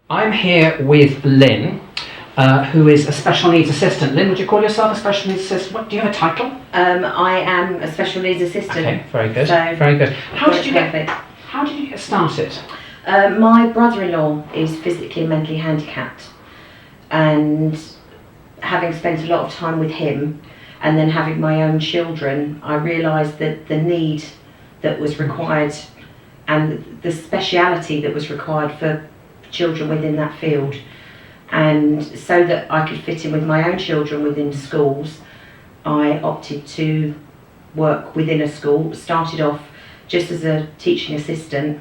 I'm here with Lynn, who is a special needs assistant. Lynn, would you call yourself a special needs assistant? What, do you have a title? I am a special needs assistant. Okay, very good. So very good. How did you perfect. get started? My brother-in-law is physically and mentally handicapped, and having spent a lot of time with him, and then having my own children, I realised that the need that was required and the speciality that was required for children within that field, and so that I could fit in with my own children within schools, I opted to work within a school. Started off just as a teaching assistant,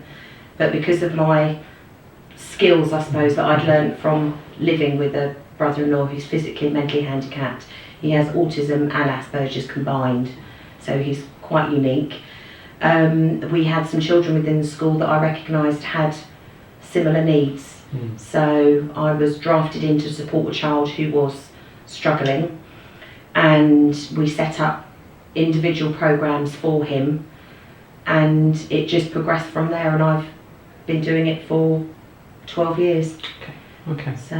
but because of my skills, I suppose, that I'd learned from living with a brother-in-law who's physically and mentally handicapped. He has autism and Asperger's combined, so he's quite unique. We had some children within the school that I recognised had similar needs, so I was drafted in to support a child who was struggling, and we set up individual programs for him, and it just progressed from there, and I've been doing it for 12 years. Okay, So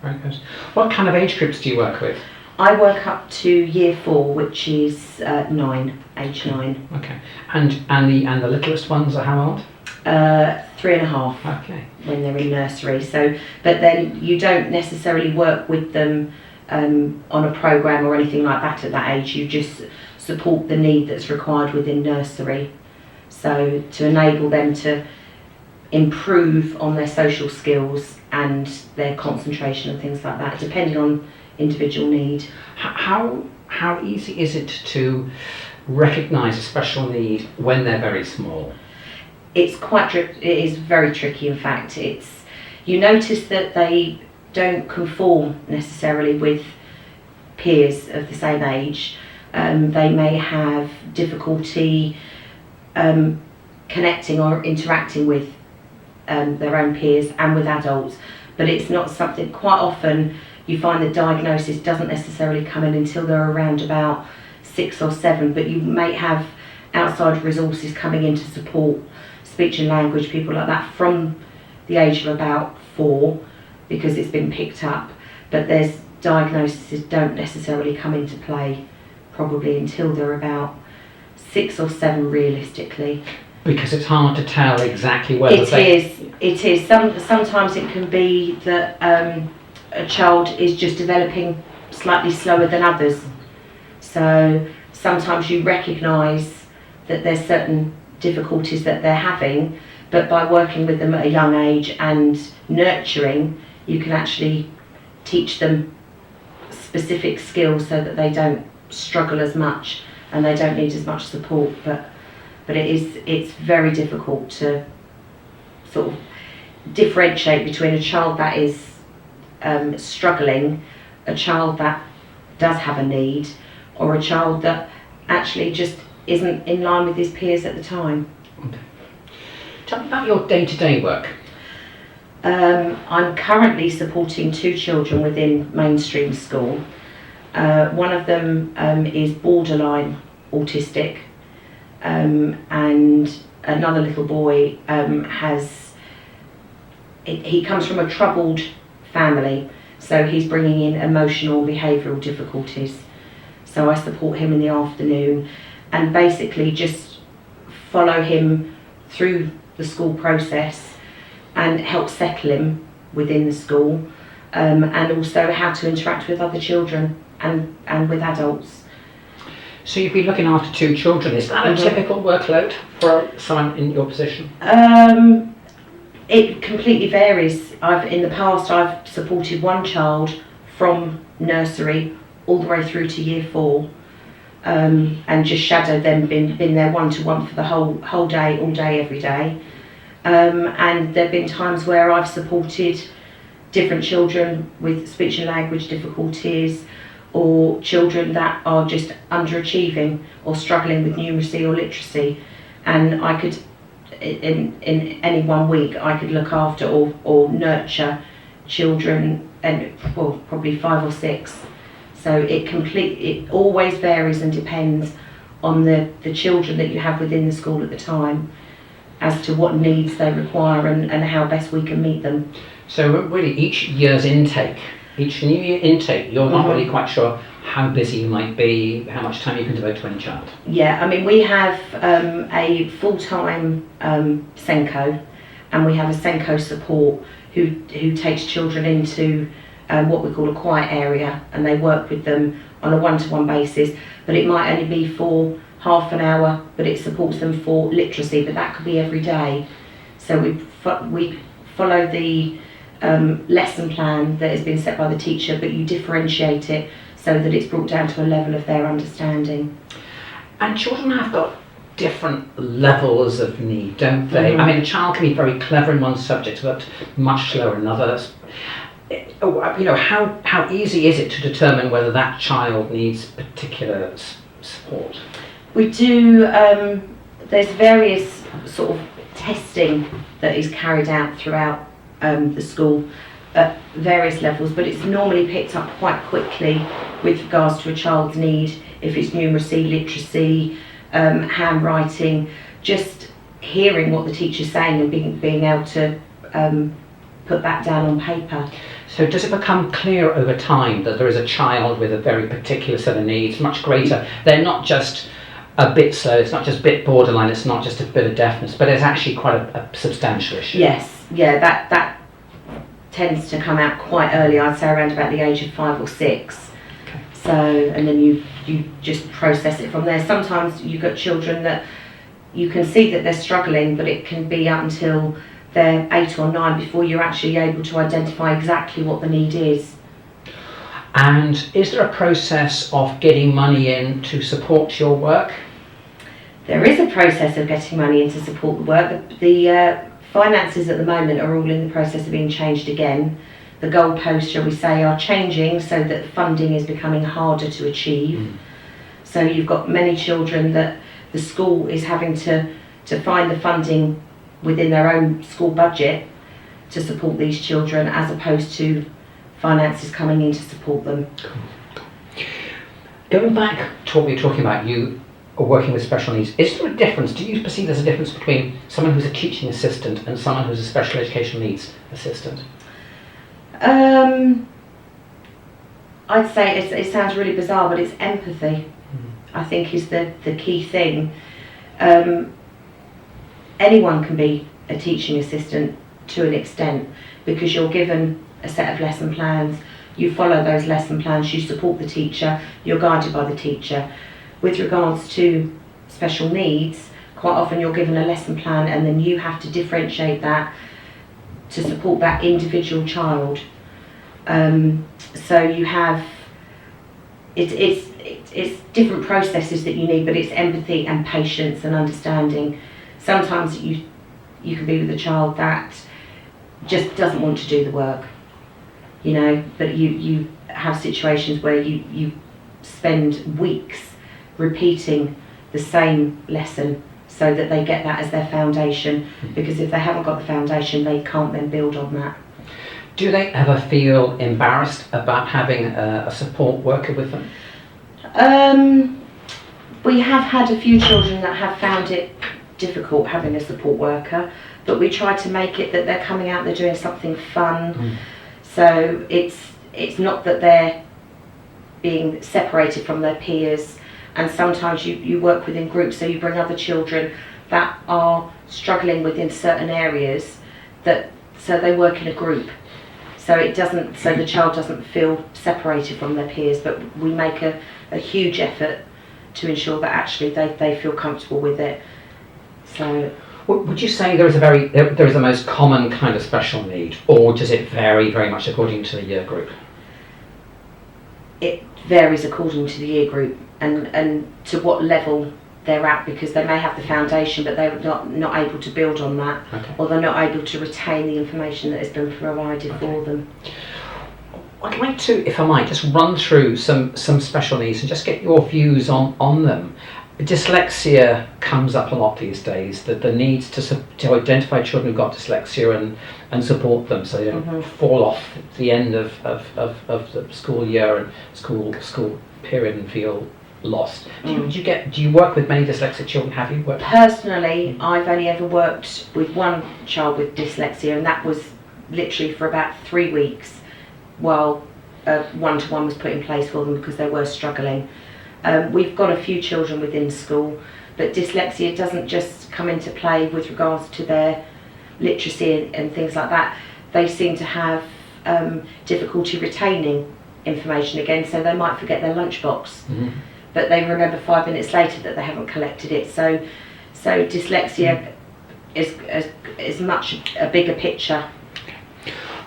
very good. What kind of age groups do you work with? I work up to year 4, which is age 9. Okay, and the littlest ones are how old? 3.5. Okay. When they're in nursery. So, but then you don't necessarily work with them on a program or anything like that at that age. You just support the need that's required within nursery. So to enable them to improve on their social skills and their concentration and things like that, depending on individual need. How easy is it to recognise a special need when they're very small? It is very tricky. In fact, you notice that they don't conform necessarily with peers of the same age. They may have difficulty connecting or interacting with their own peers and with adults, but it's not something. Quite often you find the diagnosis doesn't necessarily come in until they're around about 6 or 7, but you may have outside resources coming in to support speech and language, people like that, from the age of about 4, because it's been picked up, but there's diagnoses don't necessarily come into play probably until they're about 6 or 7 realistically. Because it's hard to tell exactly whether It is. Sometimes it can be that a child is just developing slightly slower than others. So sometimes you recognise that there's certain difficulties that they're having, but by working with them at a young age and nurturing, you can actually teach them specific skills so that they don't struggle as much and they don't need as much support. But it's very difficult to sort of differentiate between a child that is struggling, a child that does have a need, or a child that actually just isn't in line with his peers at the time. Okay. Tell me about your day-to-day work. I'm currently supporting 2 children within mainstream school. One of them is borderline autistic, and another little boy he comes from a troubled family, so he's bringing in emotional behavioural difficulties. So I support him in the afternoon and basically just follow him through the school process and help settle him within the school, and also how to interact with other children and with adults. So you've been looking after 2 children. Is that a typical workload for someone in your position? It completely varies. In the past I've supported one child from nursery all the way through to year 4, and just shadowed them, been there one-to-one for the whole day, all day, every day. And there have been times where I've supported different children with speech and language difficulties, or children that are just underachieving or struggling with numeracy or literacy, and I could, in any one week, I could look after or nurture children, and probably 5 or 6. So it always varies and depends on the children that you have within the school at the time, as to what needs they require and how best we can meet them. So really each year's intake, each new year intake, you're not really quite sure how busy you might be, how much time you can devote to any child. Yeah, I mean, we have a full-time Senko, and we have a Senko support who takes children into what we call a quiet area, and they work with them on a one-to-one basis, but it might only be for half an hour, but it supports them for literacy, but that could be every day. So we follow the lesson plan that has been set by the teacher, but you differentiate it so that it's brought down to a level of their understanding. And children have got different levels of need, don't they? I mean, a child can be very clever in one subject, but much slower in others. You know, how easy is it to determine whether that child needs particular support? We do, there's various sort of testing that is carried out throughout the school at various levels, but it's normally picked up quite quickly with regards to a child's need, if it's numeracy, literacy, handwriting, just hearing what the teacher's saying and being able to put that down on paper. So does it become clear over time that there is a child with a very particular set of needs, much greater? They're not just a bit slow, it's not just a bit borderline, it's not just a bit of deafness, but it's actually quite a substantial issue. Yes, yeah, that tends to come out quite early, I'd say around about the age of 5 or 6. Okay. So, and then you just process it from there. Sometimes you've got children that you can see that they're struggling, but it can be up until they're 8 or 9 before you're actually able to identify exactly what the need is. And is there a process of getting money in to support your work? There is a process of getting money in to support the work. The finances at the moment are all in the process of being changed again. The goalposts, shall we say, are changing so that funding is becoming harder to achieve. So you've got many children that the school is having to find the funding within their own school budget to support these children, as opposed to finances coming in to support them. Going back to what we were talking about, you are working with special needs. Is there a difference? Do you perceive there's a difference between someone who's a teaching assistant and someone who's a special education needs assistant? I'd say it sounds really bizarre, but it's empathy. I think is the key thing. Anyone can be a teaching assistant to an extent, because you're given a set of lesson plans, you follow those lesson plans, you support the teacher, you're guided by the teacher. With regards to special needs, quite often you're given a lesson plan and then you have to differentiate that to support that individual child. So you have, it's different processes that you need, but it's empathy and patience and understanding. Sometimes you can be with a child that just doesn't want to do the work, you know, but you have situations where you spend weeks repeating the same lesson so that they get that as their foundation, because if they haven't got the foundation, they can't then build on that. Do they ever feel embarrassed about having a support worker with them? We have had a few children that have found it difficult having a support worker, but we try to make it that they're coming out, they're doing something fun. So it's not that they're being separated from their peers, and sometimes you work within groups, so you bring other children that are struggling within certain areas, so they work in a group. So the child doesn't feel separated from their peers, but we make a huge effort to ensure that actually they feel comfortable with it. So, would you say there is a most common kind of special need, or does it vary very much according to the year group? It varies according to the year group and to what level they're at, because they may have the foundation but they're not able to build on that, or they're not able to retain the information that has been provided for them. I'd like to, if I might, just run through some special needs and just get your views on them. Dyslexia comes up a lot these days, that the needs to identify children who've got dyslexia and support them so they don't fall off at the end of the school year and school period and feel lost. Do you work with many dyslexic children? Have you worked? Personally, I've only ever worked with one child with dyslexia, and that was literally for about 3 weeks while one-to-one was put in place for them because they were struggling. We've got a few children within school, but dyslexia doesn't just come into play with regards to their literacy and things like that. They seem to have difficulty retaining information again, so they might forget their lunchbox, but they remember 5 minutes later that they haven't collected it. So dyslexia is much a bigger picture.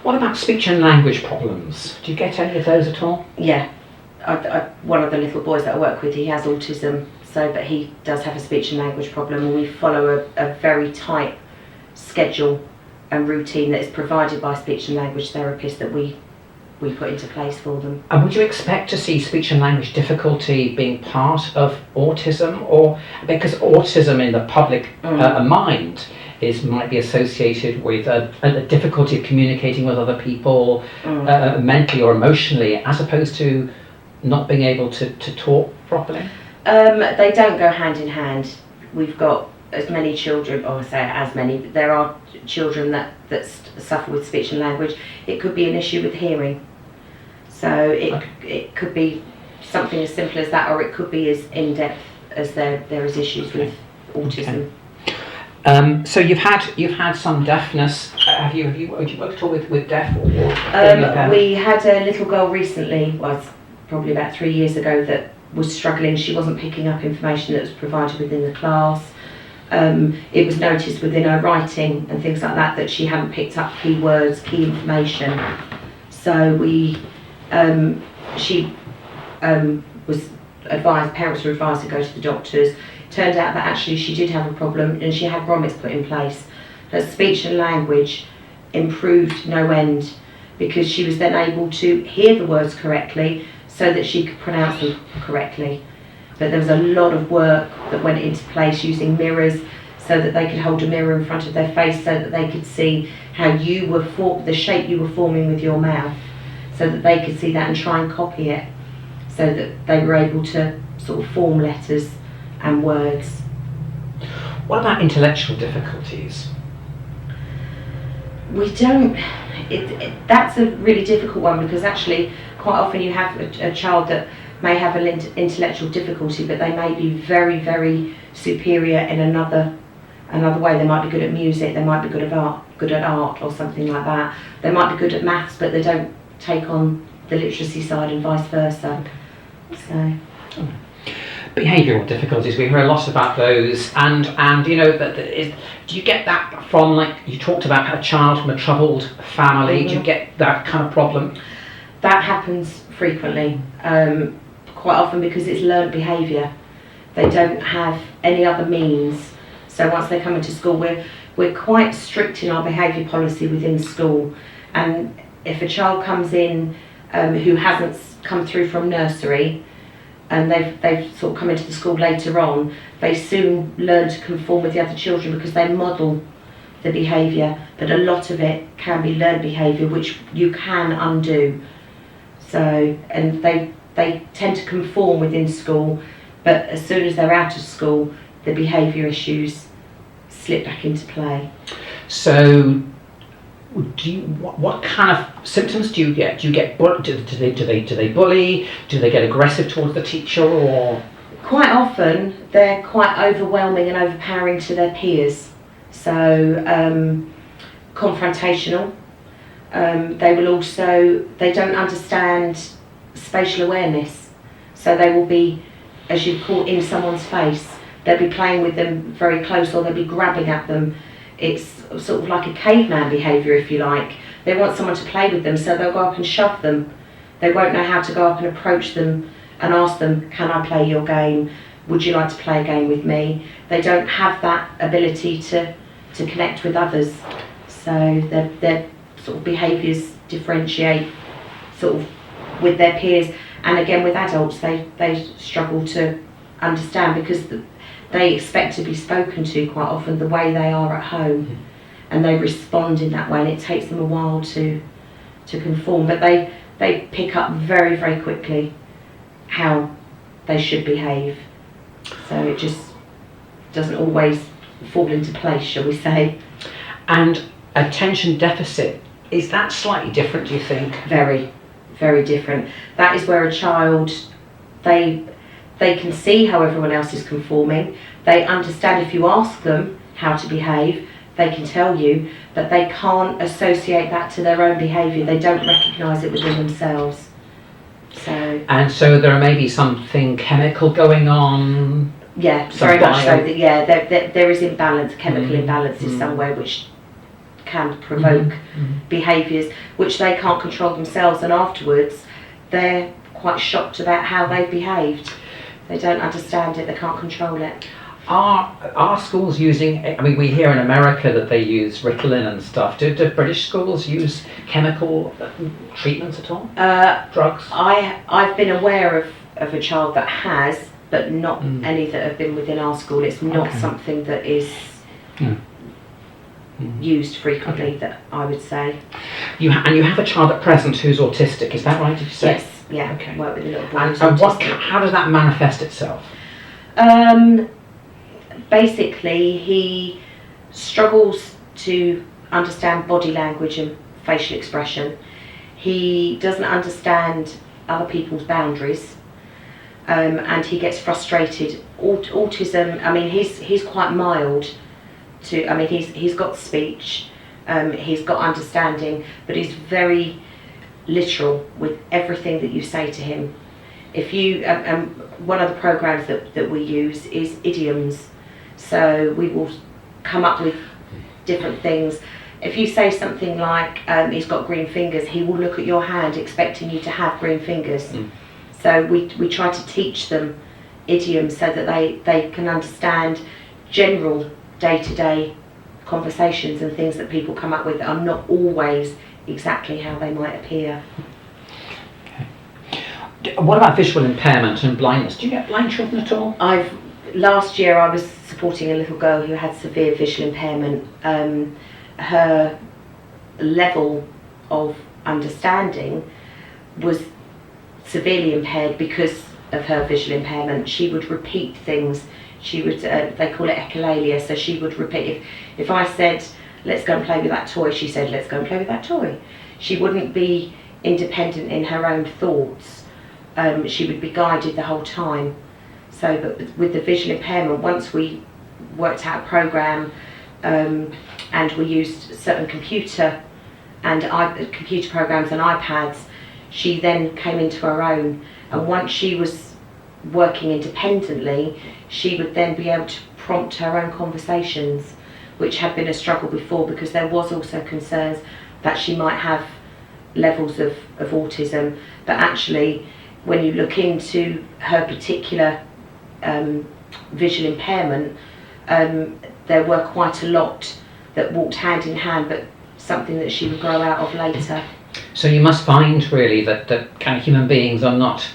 What about speech and language problems? Do you get any of those at all? Yeah, one of the little boys that I work with, he has autism, but he does have a speech and language problem, and we follow a very tight schedule and routine that is provided by speech and language therapists that we put into place for them. And would you expect to see speech and language difficulty being part of autism, or because autism in the public mind might be associated with a difficulty of communicating with other people mentally or emotionally, as opposed to not being able to talk properly? They don't go hand in hand. We've got as many children, or I say as many, but there are children that suffer with speech and language. It could be an issue with hearing. So it could be something as simple as that, or it could be as in-depth as there is issues with autism. Okay. So you've had some deafness. Have you worked at all with deaf or we had a little girl recently, probably about 3 years ago, that was struggling. She wasn't picking up information that was provided within the class. It was noticed within her writing and things like that she hadn't picked up key words, key information. So she was advised, parents were advised to go to the doctors. Turned out that actually she did have a problem and she had grommets put in place. Her speech and language improved no end because she was then able to hear the words correctly so that she could pronounce them correctly. But there was a lot of work that went into place using mirrors so that they could hold a mirror in front of their face so that they could see how you were the shape you were forming with your mouth, so that they could see that and try and copy it, so that they were able to sort of form letters and words. What about intellectual difficulties? We don't. That's a really difficult one because actually quite often you have a child that may have an intellectual difficulty, but they may be very, very superior in another way. They might be good at music, they might be good at art or something like that. They might be good at maths, but they don't take on the literacy side and vice versa. So. Behavioural difficulties, we hear a lot about those, and do you get that from, like you talked about, a child from a troubled family? Do you get that kind of problem? That happens frequently, quite often because it's learned behaviour. They don't have any other means, so once they come into school we're quite strict in our behaviour policy within school, and if a child comes in who hasn't come through from nursery and they've sort of come into the school later on, they soon learn to conform with the other children because they model the behaviour, but a lot of it can be learned behaviour which you can undo. So, and they tend to conform within school, but as soon as they're out of school, the behaviour issues slip back into play. So, what kind of symptoms do you get? Do you get do they bully? Do they get aggressive towards the teacher? Or quite often they're quite overwhelming and overpowering to their peers. So confrontational. They don't understand spatial awareness. So they will be, as you call, in someone's face. They'll be playing with them very close, or they'll be grabbing at them. It's sort of like a caveman behaviour, if you like. They want someone to play with them, so they'll go up and shove them. They won't know how to go up and approach them and ask them, can I play your game? Would you like to play a game with me? They don't have that ability to connect with others. So their sort of behaviours differentiate sort of with their peers. And again, with adults, they struggle to understand because they expect to be spoken to quite often the way they are at home, and they respond in that way, and it takes them a while to conform, but they pick up very, very quickly how they should behave. So it just doesn't always fall into place, shall we say. And attention deficit Is that slightly different, do you think? Very, very different. That is where a child, they can see how everyone else is conforming. They understand if you ask them how to behave, they can tell you, but they can't associate that to their own behaviour. They don't recognise it within themselves. And so there may be something chemical going on. Yeah, very much so. There is imbalance, chemical imbalances somewhere, which can provoke behaviours which they can't control themselves, and afterwards they're quite shocked about how they've behaved. They don't understand it, they can't control it. Are schools using, I mean, we hear in America that they use Ritalin and stuff. Do British schools use chemical treatments at all? Drugs? I've been aware of a child that has, but not any that have been within our school. It's not something that is used frequently, that I would say. You have a child at present who's autistic, is that right, did you say? Yes, yeah. Okay. Work with a little boy and who's autistic. How does that manifest itself? Basically, he struggles to understand body language and facial expression. He doesn't understand other people's boundaries, and he gets frustrated. Autism, I mean, he's quite mild to, I mean, he's got speech, he's got understanding, but he's very literal with everything that you say to him. If you, one of the programs that we use is idioms. So we will come up with different things. If you say something like, he's got green fingers, he will look at your hand expecting you to have green fingers. So we try to teach them idioms so that they can understand general day-to-day conversations and things that people come up with that are not always exactly how they might appear. Okay. What about visual impairment and blindness? Do you get blind children at all? Last year I was supporting a little girl who had severe visual impairment. Her level of understanding was severely impaired because of her visual impairment. She would repeat things. She would, they call it echolalia, so she would repeat. If I said, let's go and play with that toy, she said, let's go and play with that toy. She wouldn't be independent in her own thoughts. She would be guided the whole time. So, but with the visual impairment, once we worked out a program and we used certain computer programs and iPads, she then came into her own. And once she was working independently, she would then be able to prompt her own conversations, which had been a struggle before because there was also concerns that she might have levels of autism. But actually, when you look into her particular visual impairment, there were quite a lot that walked hand in hand, but something that she would grow out of later. So you must find really that kind of human beings are not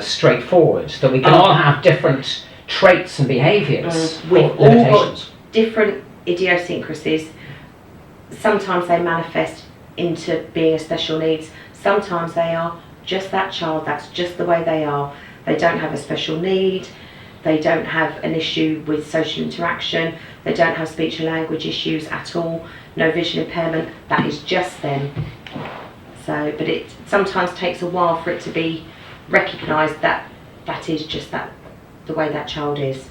straightforward, that we can all have different traits and behaviours. We've all got different idiosyncrasies. Sometimes they manifest into being a special needs. Sometimes they are just that child, that's just the way they are. They don't have a special need, they don't have an issue with social interaction, they don't have speech and language issues at all, no vision impairment, that is just them. So, but it sometimes takes a while for it to be recognised that that is just the way that child is.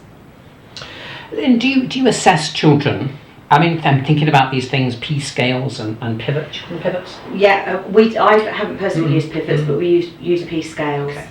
Lynn, do you assess children? I mean, I'm thinking about these things, P scales and pivots. Yeah, I haven't personally used pivots, but we use P scales. Okay.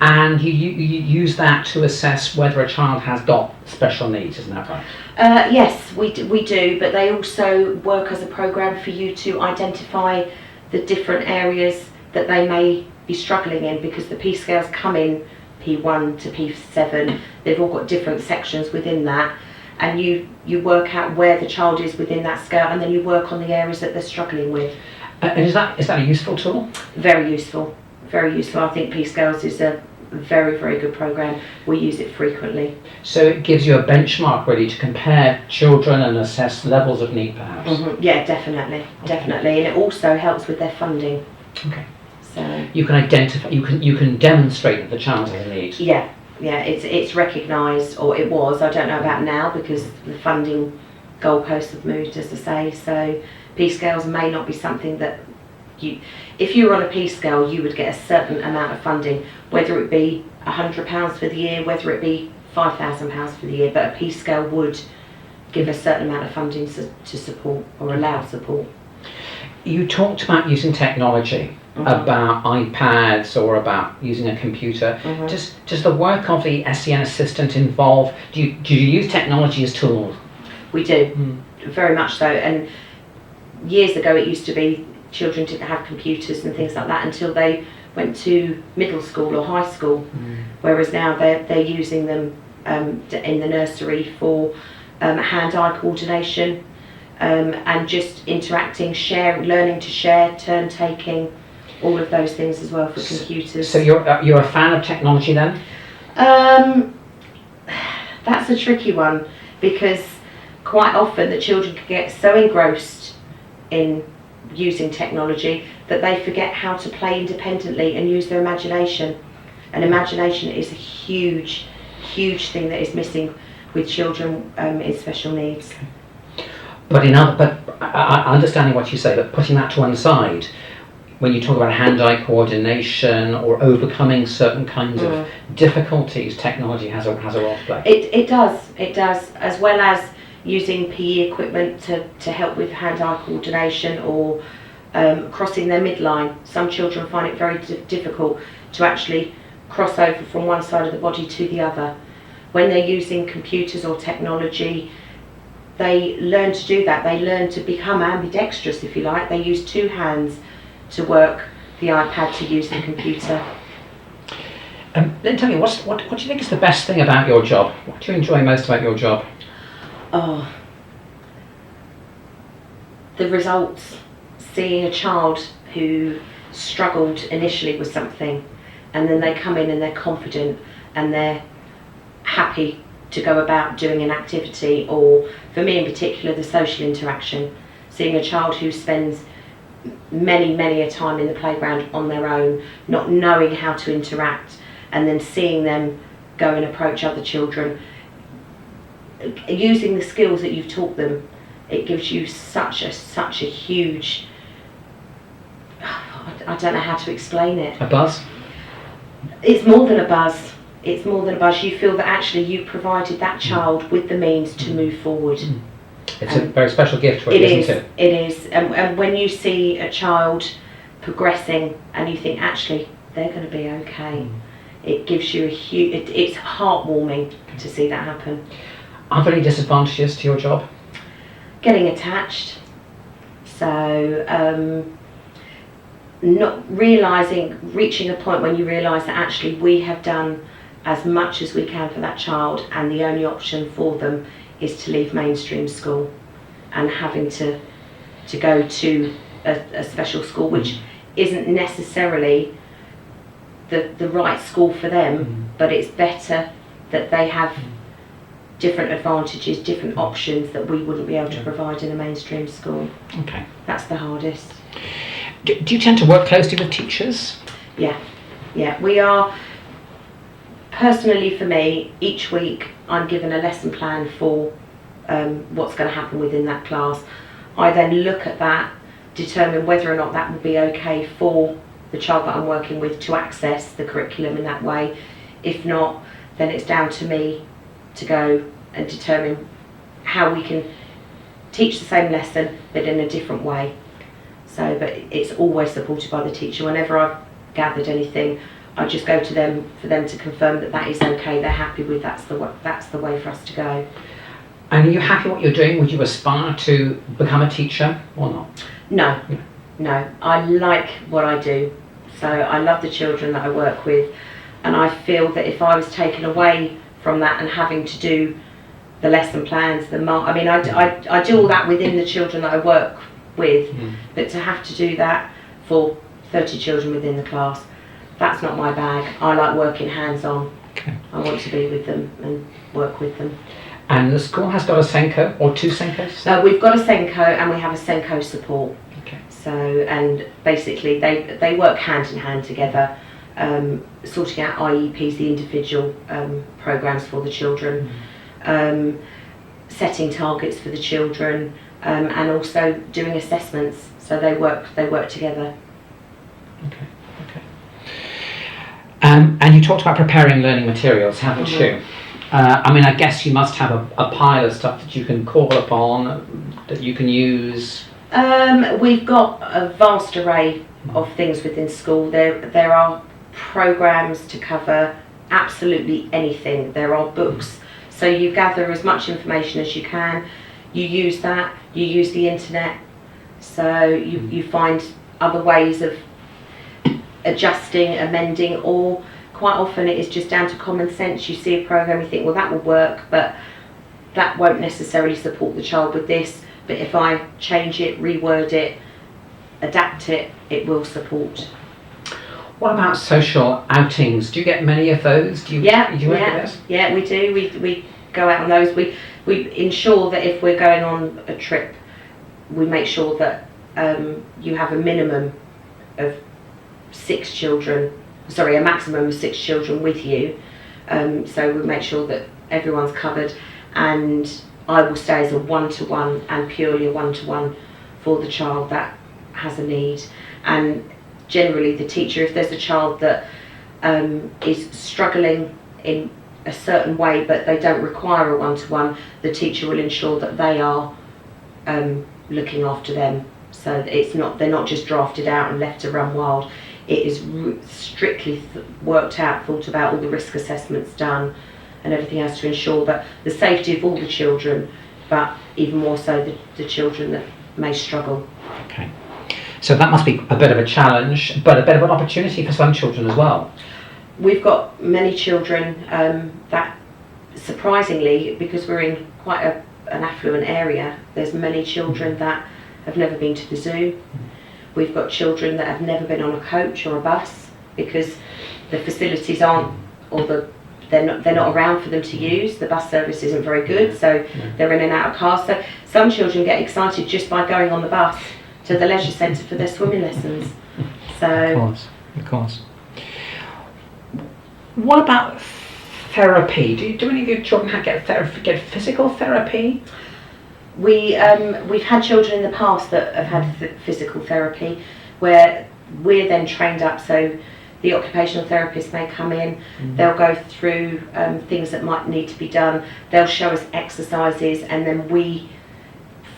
And you use that to assess whether a child has got special needs, isn't that right? Yes, we do, but they also work as a program for you to identify the different areas that they may be struggling in, because the P scales come in P1 to P7. They've all got different sections within that, and you work out where the child is within that scale, and then you work on the areas that they're struggling with. And is that a useful tool? Very useful, very useful. I think P scales is a very, very good program. We use it frequently. So it gives you a benchmark really to compare children and assess levels of need, perhaps. Yeah, definitely, definitely, and it also helps with their funding. Okay. So you can identify, you can demonstrate that the child has a need. Yeah, it's recognised, or it was. I don't know about now because the funding goalposts have moved, as I say. So P scales may not be something that if you were on a P scale, you would get a certain amount of funding, whether it be £100 for the year, whether it be £5,000 for the year, but a P scale would give a certain amount of funding to support or allow support. You talked about using technology, about iPads or about using a computer. Does the work of the SEN Assistant involve, do you use technology as tools? We do, very much so. And years ago it used to be children didn't have computers and things like that until they went to middle school or high school, whereas now they're using them in the nursery for hand-eye coordination, and just interacting, learning to share, turn taking, all of those things as well for computers. So you're a fan of technology then? That's a tricky one, because quite often the children can get so engrossed in using technology that they forget how to play independently and use their imagination. And imagination is a huge thing that is missing with children in special needs. But understanding what you say, but putting that to one side, when you talk about hand-eye coordination or overcoming certain kinds of difficulties, technology has a role to play. It does, as well as using PE equipment to help with hand-eye coordination or crossing their midline. Some children find it very difficult to actually cross over from one side of the body to the other. When they're using computers or technology, they learn to do that. They learn to become ambidextrous, if you like. They use two hands to work the iPad, to use the computer. Lynn, tell me, what do you think is the best thing about your job? What do you enjoy most about your job? Oh, the results. Seeing a child who struggled initially with something, and then they come in and they're confident and they're happy to go about doing an activity, or for me in particular, the social interaction. Seeing a child who spends many a time in the playground on their own, not knowing how to interact, and then seeing them go and approach other children, using the skills that you've taught them, it gives you such a huge, I don't know how to explain it. A buzz? It's more than a buzz. It's more than a buzz. You feel that actually you provided that child with the means to move forward. It's a very special gift for you, isn't it? It is. And when you see a child progressing and you think actually they're going to be okay, it gives you a huge, it's heartwarming to see that happen. Are there any disadvantages to your job? Getting attached. So not reaching a point when you realise that actually we have done as much as we can for that child, and the only option for them is to leave mainstream school and having to go to a special school, which isn't necessarily the right school for them, but it's better that they have different advantages, different options that we wouldn't be able to provide in a mainstream school. Okay. That's the hardest. Do you tend to work closely with teachers? Yeah, we are. Personally for me, each week I'm given a lesson plan for what's going to happen within that class. I then look at that, determine whether or not that would be okay for the child that I'm working with to access the curriculum in that way. If not, then it's down to me to go and determine how we can teach the same lesson but in a different way. So, but it's always supported by the teacher. Whenever I've gathered anything, I just go to them for them to confirm that that is okay, they're happy with that's the way for us to go. And are you happy what you're doing? Would you aspire to become a teacher or not? No, I like what I do. So I love the children that I work with, and I feel that if I was taken away from that and having to do the lesson plans, I do all that within the children that I work with, but to have to do that for 30 children within the class, that's not my bag. I like working hands-on. Okay. I want to be with them and work with them. And the school has got a Senko or two Senkos? We've got a Senko and we have a Senko support. Okay. So, and basically they work hand in hand together, sorting out IEPs, the individual programs for the children, setting targets for the children, and also doing assessments. So they work together. Okay. And you talked about preparing learning materials, haven't you? I mean, I guess you must have a pile of stuff that you can call upon, that you can use. We've got a vast array of things within school. There are programs to cover absolutely anything. There are books. So you gather as much information as you can. You use that. You use the internet. So you find other ways of adjusting, amending, or quite often it is just down to common sense. You see a program, you think, well, that will work, but that won't necessarily support the child with this. But if I change it, reword it, adapt it, it will support. What about social outings? Do you get many of those? Do you Yeah, we do. We go out on those. We ensure that if we're going on a trip, we make sure that you have a minimum of a maximum of 6 children with you. So we make sure that everyone's covered, and I will stay as a one-to-one and purely a one-to-one for the child that has a need. And generally the teacher, if there's a child that is struggling in a certain way but they don't require a one-to-one, the teacher will ensure that they are looking after them, so that they're not just drafted out and left to run wild. It is strictly worked out, thought about, all the risk assessments done and everything else to ensure that the safety of all the children, but even more so the children that may struggle. Okay. So that must be a bit of a challenge, but a bit of an opportunity for some children as well. We've got many children that, surprisingly, because we're in quite an affluent area, there's many children that have never been to the zoo. We've got children that have never been on a coach or a bus because the facilities aren't, or they're not around for them to use. The bus service isn't very good, so they're in and out of cars. So some children get excited just by going on the bus to the leisure centre for their swimming lessons. So of course. What about therapy? Do any of your children get physical therapy? We've had children in the past that have had physical therapy, where we're then trained up. So the occupational therapist may come in, they'll go through things that might need to be done. They'll show us exercises, and then we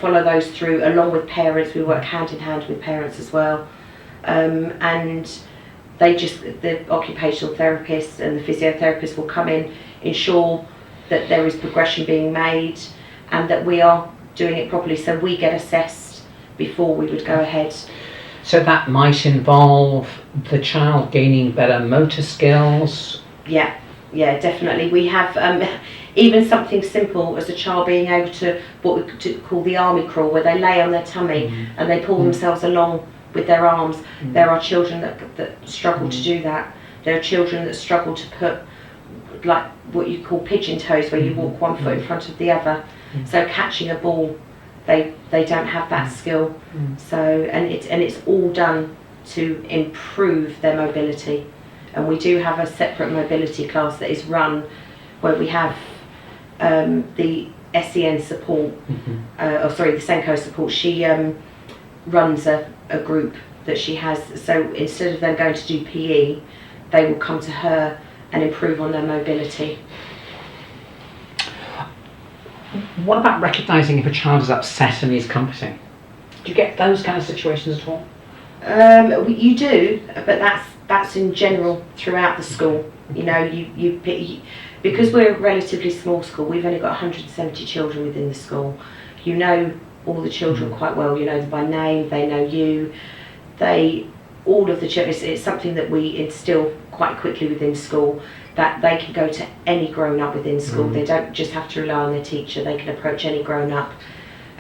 follow those through along with parents. We work hand in hand with parents as well, and the occupational therapist and the physiotherapist will come in, ensure that there is progression being made and that we are doing it properly, so we get assessed before we would go ahead. So that might involve the child gaining better motor skills? Yeah, definitely. We have even something simple as a child being able to, what we could call the army crawl, where they lay on their tummy and they pull themselves along with their arms. There are children that struggle to do that. There are children that struggle to put, like what you call pigeon toes, where you walk one foot in front of the other. So catching a ball, they don't have that skill. So and it's all done to improve their mobility. And we do have a separate mobility class that is run, where we have the SEN support, the Senko support. She runs a group that she has. So instead of them going to do PE, they will come to her and improve on their mobility. What about recognising if a child is upset and needs comforting? Do you get those kind of situations at all? You do, but that's in general throughout the school. You know, because we're a relatively small school. We've only got 170 children within the school. You know all the children quite well. You know them by name. They know you. All of the children. It's something that we instill quite quickly within school, that they can go to any grown-up within school. They don't just have to rely on their teacher. They can approach any grown-up.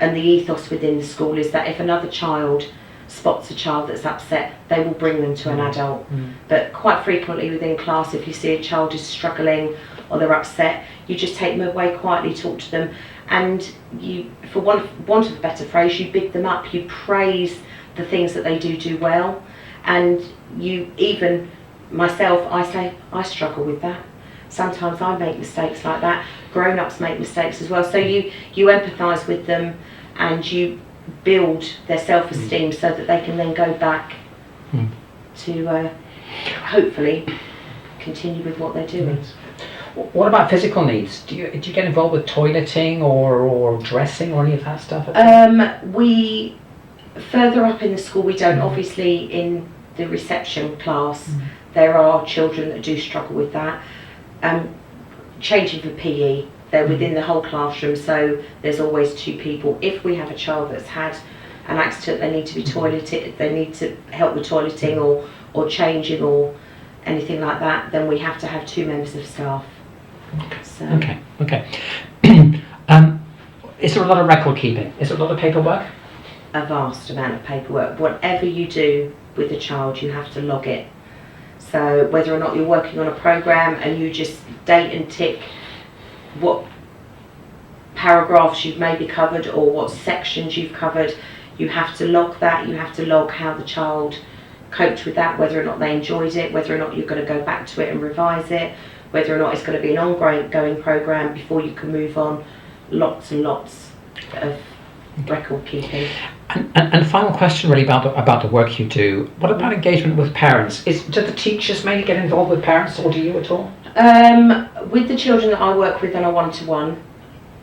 And the ethos within the school is that if another child spots a child that's upset, they will bring them to an adult. But quite frequently within class, if you see a child is struggling or they're upset, you just take them away quietly, talk to them, and you, for want of a better phrase, you big them up. You praise the things that they do well, and you, even myself, I say I struggle with that. Sometimes I make mistakes like that. Grown-ups make mistakes as well. So you empathise with them, and you build their self-esteem so that they can then go back to hopefully continue with what they're doing. What about physical needs? Do you get involved with toileting or dressing or any of that stuff? We further up in the school we don't. Obviously in the reception class there are children that do struggle with that. Changing for PE, they're within the whole classroom, so there's always 2 people. If we have a child that's had an accident, they need to be toileted, they need to help with toileting or changing or anything like that, then we have to have 2 members of staff. So. Okay. Is there a lot of record keeping? Is there a lot of paperwork? A vast amount of paperwork. Whatever you do with a child, you have to log it. So whether or not you're working on a program and you just date and tick what paragraphs you've maybe covered or what sections you've covered, you have to log that. You have to log how the child coped with that, whether or not they enjoyed it, whether or not you're going to go back to it and revise it, whether or not it's going to be an ongoing program before you can move on. Lots and lots of record keeping. And final question really about the work you do. What about engagement with parents? Do the teachers mainly get involved with parents, or do you at all? With the children that I work with on a one-to-one,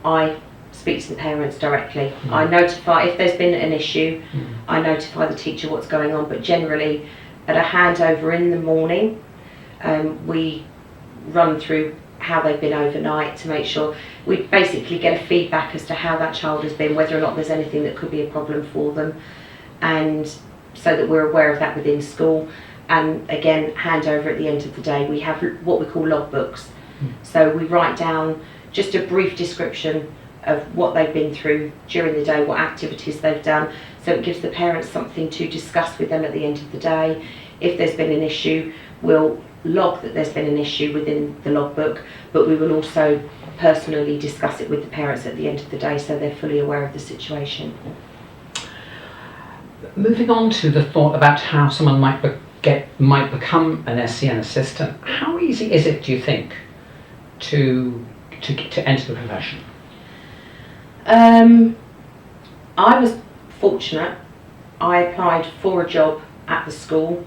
I speak to the parents directly. I notify if there's been an issue. I notify the teacher what's going on, but generally at a handover in the morning we run through how they've been overnight to make sure we basically get a feedback as to how that child has been, whether or not there's anything that could be a problem for them, and so that we're aware of that within school. And again, handover at the end of the day, we have what we call logbooks. So we write down just a brief description of what they've been through during the day, what activities they've done, so it gives the parents something to discuss with them at the end of the day. If there's been an issue, we'll log that there's been an issue within the logbook, but we will also personally discuss it with the parents at the end of the day so they're fully aware of the situation. Moving on to the thought about how someone might become an SEN assistant, how easy is it, do you think, to enter the profession? I was fortunate. I applied for a job at the school.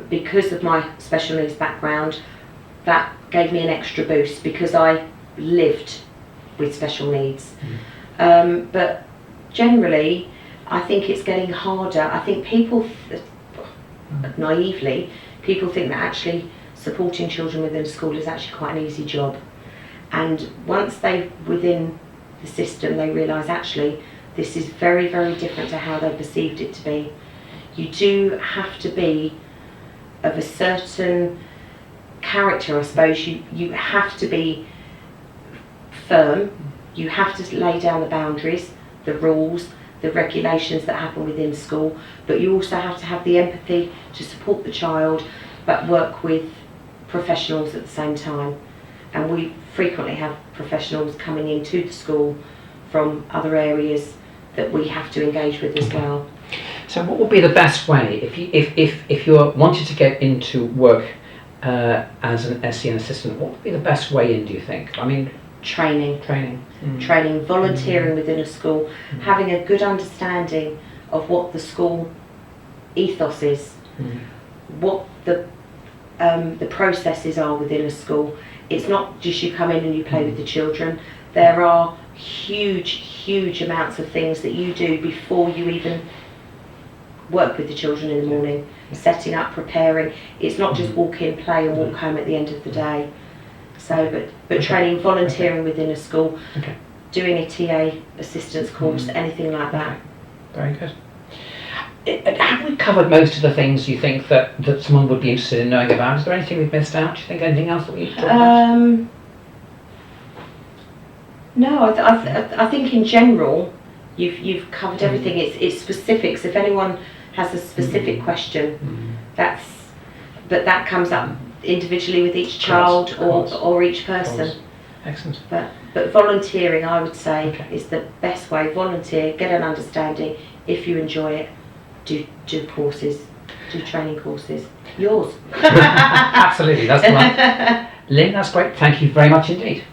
Because of my special needs background, that gave me an extra boost because I lived with special needs. But generally, I think it's getting harder. I think people, naively, people think that actually supporting children within school is actually quite an easy job. And once they're within the system, they realise actually this is very, very different to how they perceived it to be. You do have to be of a certain character, I suppose. You have to be firm, you have to lay down the boundaries, the rules, the regulations that happen within school, but you also have to have the empathy to support the child but work with professionals at the same time. And we frequently have professionals coming into the school from other areas that we have to engage with as well. So what would be the best way if you wanted to get into work as an SEN assistant? What would be the best way in, do you think? I mean, training, volunteering within a school, having a good understanding of what the school ethos is, what the processes are within a school. It's not just you come in and you play with the children. There are huge amounts of things that you do before you even work with the children in the morning, setting up, preparing. It's not just walk in, play and walk home at the end of the day. So, but training, volunteering within a school, doing a TA assistance course, anything like that. Very good. Have we covered most of the things you think that someone would be interested in knowing about? Is there anything we've missed out? Do you think anything else that we need to talk about? No, I think in general you've covered everything. It's specifics. If anyone has a specific question, that comes up individually with each child or each person. Excellent. But volunteering, I would say, is the best way. Volunteer, get an understanding. If you enjoy it, do courses, do training courses. Yours. Absolutely, that's the one. Lynn, that's great. Thank you very much indeed.